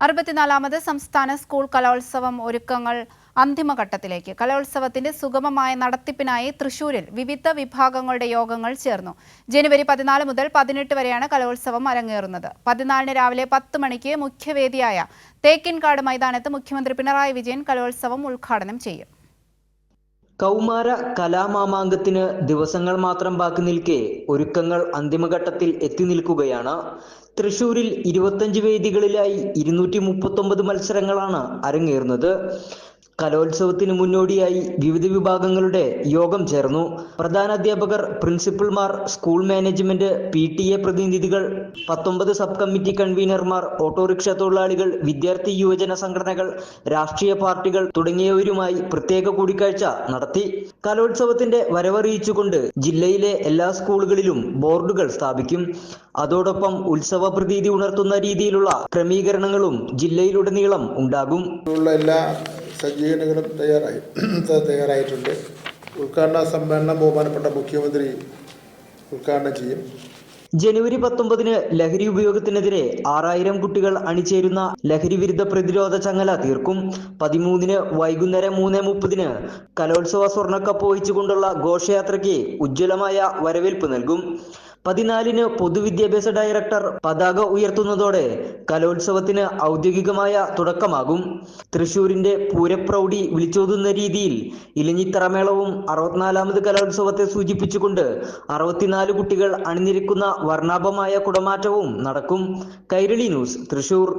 64ാമത് സംസ്ഥാന സ്കൂൾ കലോത്സവം ഒരുക്കങ്ങൾ അന്തിമഘട്ടത്തിലേക്ക്. കലോത്സവത്തിന്റെ സുഗമമായ നടത്തിപ്പിനായി തൃശൂരിൽ വിവിധ വിഭാഗങ്ങളുടെ യോഗങ്ങൾ ചേർന്നു. ജനുവരി 14 മുതൽ 18 വരെയാണ് കലോത്സവം അരങ്ങേറുന്നത്. 14 രാവിലെ 10 മണിക്ക് മുഖ്യവേദിയായ തേക്കിൻകാട് മൈതാനത്ത് മുഖ്യമന്ത്രി പിണറായി വിജയൻ കലോത്സവം ഉദ്ഘാടനം ചെയ്യും. കൗമാര കലാമാമാങ്കത്തിന് ദിവസങ്ങൾ മാത്രം ബാക്കി നിൽക്കെ ഒരുക്കങ്ങൾ അന്തിമഘട്ടത്തിൽ എത്തി നിൽക്കുകയാണ്. തൃശൂരിൽ 25 വേദികളിലായി 239 മത്സരങ്ങളാണ് അരങ്ങേറുന്നത്. കലോത്സവത്തിന് മുന്നോടിയായി വിവിധ വിഭാഗങ്ങളുടെ യോഗം ചേർന്നു. പ്രധാനാധ്യാപകർ, പ്രിൻസിപ്പൽമാർ, സ്കൂൾ മാനേജ്മെന്റ്, PTA പ്രതിനിധികൾ, 19 സബ് കമ്മിറ്റി കൺവീനർമാർ, ഓട്ടോറിക്ഷ തൊഴിലാളികൾ, വിദ്യാർത്ഥി യുവജന സംഘടനകൾ, രാഷ്ട്രീയ പാർട്ടികൾ തുടങ്ങിയവരുമായി പ്രത്യേക കൂടിക്കാഴ്ച നടത്തി. കലോത്സവത്തിന്റെ വരവറിയിച്ചുകൊണ്ട് ജില്ലയിലെ എല്ലാ സ്കൂളുകളിലും ബോർഡുകൾ സ്ഥാപിക്കും. അതോടൊപ്പം ഉത്സവ പ്രതീതി ഉണർത്തുന്ന രീതിയിലുള്ള ക്രമീകരണങ്ങളും ജില്ലയിലുടനീളം ഉണ്ടാകും. എല്ലാ സജ്ജീകരണങ്ങളും തയ്യാറായിട്ടുണ്ട്. ഉദ്ഘാടന സമ്മേളനം ബഹുമാനപ്പെട്ട മുഖ്യമന്ത്രി ഉദ്ഘാടനം ചെയ്യും. ജനുവരി 19 ലഹരി ഉപയോഗത്തിനെതിരെ 6000 കുട്ടികൾ അണിചേരുന്ന ലഹരി വിരുദ്ധ പ്രതിരോധ ചങ്ങല തീർക്കും. 13 വൈകുന്നേരം 3:30 കലോത്സവ സ്വർണ്ണക്കപ്പ് വഹിച്ചുകൊണ്ടുള്ള ഘോഷയാത്രയ്ക്ക് ഉജ്ജ്വലമായ വരവേൽപ്പ് നൽകും. 14 പൊതുവിദ്യാഭ്യാസ ഡയറക്ടർ പതാക ഉയർത്തുന്നതോടെ കലോത്സവത്തിന് ഔദ്യോഗികമായ തുടക്കമാകും. തൃശൂരിന്റെ പൂരപ്രൗഢി വിളിച്ചോതുന്ന രീതിയിൽ ഇലഞ്ഞിത്തറമേളവും 64ാമത് കലോത്സവത്തെ സൂചിപ്പിച്ചുകൊണ്ട് 64 കുട്ടികൾ അണിനിരക്കുന്ന വർണ്ണാഭമായ കുടമാറ്റവും നടക്കും. കൈരളി ന്യൂസ്, തൃശൂർ.